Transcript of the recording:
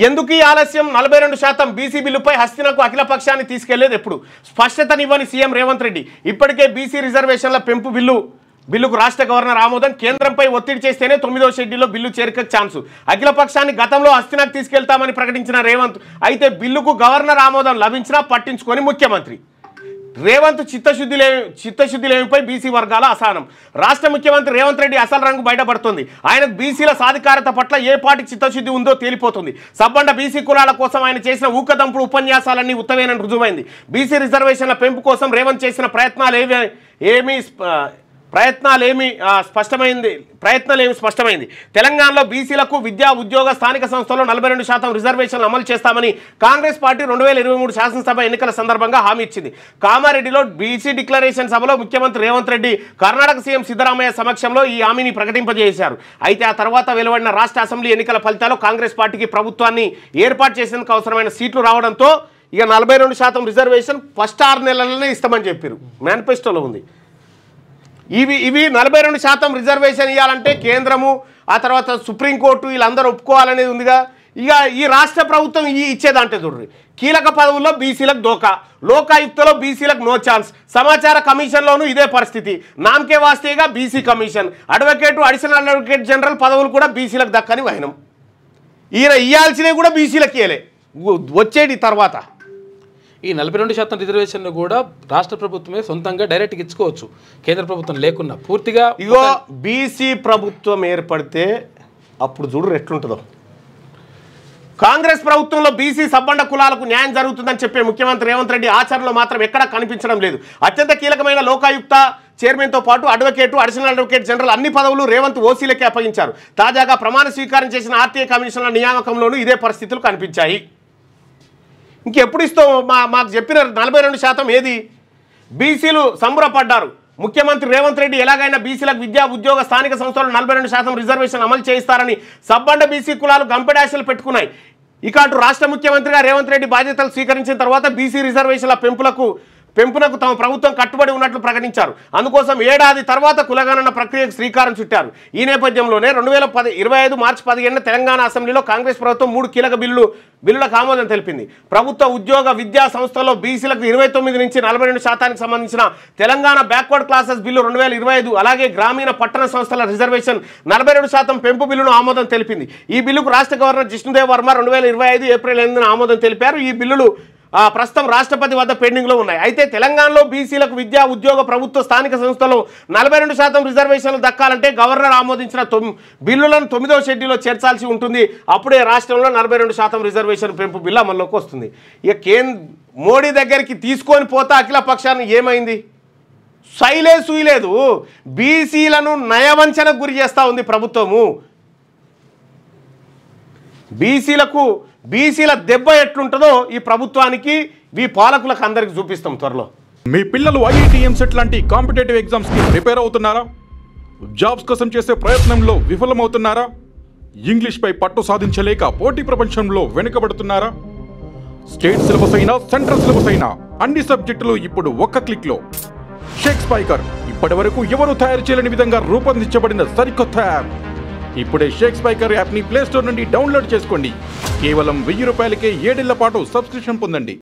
ఎందుకు ఈ ఆలస్యం? 42% బీసీ బిల్లుపై హస్తినకు అఖిలపక్షాన్ని తీసుకెళ్లేది ఎప్పుడు? స్పష్టతనివ్వని సీఎం రేవంత్ రెడ్డి. ఇప్పటికే బీసీ రిజర్వేషన్ల పెంపు బిల్లుకు రాష్ట్ర గవర్నర్ ఆమోదం. కేంద్రంపై ఒత్తిడి చేస్తేనే 9వ షెడ్యూల్లో బిల్లు చేరికకు ఛాన్సు. అఖిలపక్షాన్ని గతంలో హస్తినకు తీసుకెళ్తామని ప్రకటించిన రేవంత్ అయితే బిల్లుకు గవర్నర్ ఆమోదం లభించినా పట్టించుకొని ముఖ్యమంత్రి రేవంత్ చిత్తశుద్ధిలేమిపై బీసీ వర్గాల అసహనం. రాష్ట్ర ముఖ్యమంత్రి రేవంత్ రెడ్డి అసలు రంగు బయటపడుతుంది. ఆయనకు బీసీల సాధికారత పట్ల ఏ పాటి చిత్తశుద్ధి ఉందో తేలిపోతుంది. సబ్బండ బీసీ కులాల కోసం ఆయన చేసిన ఊకదంపుడు ఉపన్యాసాలన్నీ ఉత్తమేనని రుజువైంది. బీసీ రిజర్వేషన్ల పెంపు కోసం రేవంత్ చేసిన ప్రయత్నాలేమి స్పష్టమైంది. తెలంగాణలో బీసీలకు విద్యా ఉద్యోగ స్థానిక సంస్థల్లో 42% రిజర్వేషన్లు అమలు చేస్తామని కాంగ్రెస్ పార్టీ 2023 శాసనసభ ఎన్నికల సందర్భంగా హామీ ఇచ్చింది. కామారెడ్డిలో బీసీ డిక్లరేషన్ సభలో ముఖ్యమంత్రి రేవంత్ రెడ్డి కర్ణాటక సీఎం సిద్ధరామయ్య సమక్షంలో ఈ హామీని ప్రకటింపజేశారు. అయితే ఆ తర్వాత వెలువడిన రాష్ట్ర అసెంబ్లీ ఎన్నికల ఫలితాల్లో కాంగ్రెస్ పార్టీకి ప్రభుత్వాన్ని ఏర్పాటు చేసేందుకు అవసరమైన సీట్లు రావడంతో ఇక 42% రిజర్వేషన్ ఫస్ట్ 6 నెలలనే ఇస్తామని చెప్పారు. మేనిఫెస్టోలో ఉంది. ఇవి 42% రిజర్వేషన్ ఇవ్వాలంటే కేంద్రము ఆ తర్వాత సుప్రీంకోర్టు వీళ్ళందరూ ఒప్పుకోవాలనేది ఉందిగా. ఇక ఈ రాష్ట్ర ప్రభుత్వం ఇచ్చేదంటే చూడండి, కీలక పదవుల్లో బీసీలకు దోకా, లోకాయుక్తలో బీసీలకు నో ఛాన్స్, సమాచార కమిషన్లోనూ ఇదే పరిస్థితి. నామకే వాస్తేగా BC commission, additional advocate general పదవులు కూడా బీసీలకు దక్కని వైనం. ఈయన ఇవ్వాల్సినవి కూడా బీసీలకు ఇవ్వలే వచ్చేది తర్వాత. ఈ 42% రిజర్వేషన్లు కూడా రాష్ట్ర ప్రభుత్వమే సొంతంగా డైరెక్ట్గా ఇచ్చుకోవచ్చు, కేంద్ర ప్రభుత్వం లేకున్నా పూర్తిగా. ఇగో బీసీ ప్రభుత్వం ఏర్పడితే అప్పుడు చూడు ఎట్లుంటుందో. కాంగ్రెస్ ప్రభుత్వంలో బీసీ సబ్బండ కులాలకు న్యాయం జరుగుతుందని చెప్పే ముఖ్యమంత్రి రేవంత్ రెడ్డి ఆచరణలో మాత్రం ఎక్కడా కనిపించడం లేదు. అత్యంత కీలకమైన లోకాయుక్త చైర్మన్తో పాటు అడిషనల్ అడ్వకేట్ జనరల్ అన్ని పదవులు రేవంత్ ఓసీలకే అప్పగించారు. తాజాగా ప్రమాణ స్వీకారం చేసిన ఆర్టీఐ కమిషన్ల నియామకంలోనూ ఇదే పరిస్థితులు కనిపించాయి. ఇంకెప్పుడు ఇస్తాం? మాకు చెప్పిన 42% ఏది? బీసీలు సంబరపడ్డారు. ముఖ్యమంత్రి రేవంత్ రెడ్డి ఎలాగైనా బీసీలకు విద్యా ఉద్యోగ స్థానిక సంస్థలు 42% రిజర్వేషన్ అమలు చేయిస్తారని సబ్బండ బీసీ కులాలు గంపెడాశలు పెట్టుకున్నాయి. ఇక అటు రాష్ట్ర ముఖ్యమంత్రిగా రేవంత్ రెడ్డి బాధ్యతలు స్వీకరించిన తర్వాత బీసీ రిజర్వేషన్ల పెంపునకు తమ ప్రభుత్వం కట్టుబడి ఉన్నట్లు ప్రకటించారు. అందుకోసం ఏడాది తర్వాత కులగణన ప్రక్రియకు శ్రీకారం చుట్టారు. ఈ నేపథ్యంలోనే 2025 మార్చి 15 తెలంగాణ అసెంబ్లీలో కాంగ్రెస్ ప్రభుత్వం 3 కీలక బిల్లులకు ఆమోదం తెలిపింది. ప్రభుత్వ ఉద్యోగ విద్యా సంస్థల్లో బీసీలకు 29 నుంచి 42% సంబంధించిన తెలంగాణ బ్యాక్వర్డ్ క్లాసెస్ బిల్లు 2025, అలాగే గ్రామీణ పట్టణ సంస్థల రిజర్వేషన్ 42% పెంపు బిల్లును ఆమోదం తెలిపింది. ఈ బిల్లుకు రాష్ట్ర గవర్నర్ జిష్ణుదేవ్ వర్మ 2025 ఏప్రిల్ 8న ఆమోదం తెలిపారు. ఈ బిల్లులు ప్రస్తుతం రాష్ట్రపతి వద్ద పెండింగ్లో ఉన్నాయి. అయితే తెలంగాణలో బీసీలకు విద్యా ఉద్యోగ ప్రభుత్వ స్థానిక సంస్థలో 42% రిజర్వేషన్లు దక్కాలంటే గవర్నర్ ఆమోదించిన బిల్లులను 9వ షెడ్యూల్లో చేర్చాల్సి ఉంటుంది. అప్పుడే రాష్ట్రంలో 42% రిజర్వేషన్ పెంపు బిల్లు అమల్లోకి వస్తుంది. ఇక మోడీ దగ్గరికి తీసుకొని పోతా అఖిల పక్షాన్ని ఏమైంది? సూయలేదు. బీసీలను నయవంచనకు గురి చేస్తూ ఉంది ప్రభుత్వము. బీసీల దెబ్బ ఎట్లుంటుందో ఈ ప్రభుత్వానికి ఈ పాలకులకు అందరికి చూపిస్తాం త్వరలో. మీ పిల్లలు ఐఐటి ఎంసెట్ లాంటి కాంపిటేటివ్ ఎగ్జామ్స్ కి ప్రిపేర్ అవుతున్నారా? జాబ్స్ కోసం చేసే ప్రయత్నంలో విఫలమవుతున్నారా? ఇంగ్లీష్ పై పట్టు సాధించలేక పోటీ ప్రపంచంలో వెనుకబడుతున్నారా? స్టేట్ సిలబస్ అయినా సెంట్రల్ సిలబస్ అయినా అన్ని సబ్జెక్టులు ఇప్పుడు ఒక్క క్లిక్ లో. షేక్ స్పైకర్ ఇప్పటివరకు ఎవరు తయారు చేయలేని విధంగా రూపొందించబడిన సరికొత్త యాప్. ఇప్పుడే షేక్ స్పైకర్ యాప్ ని ప్లే స్టోర్ నుండి డౌన్లోడ్ చేసుకోండి. కేవలం 1000 రూపాయలకే 7 ఏళ్ల పాటు సబ్స్క్రిప్షన్ పొందండి.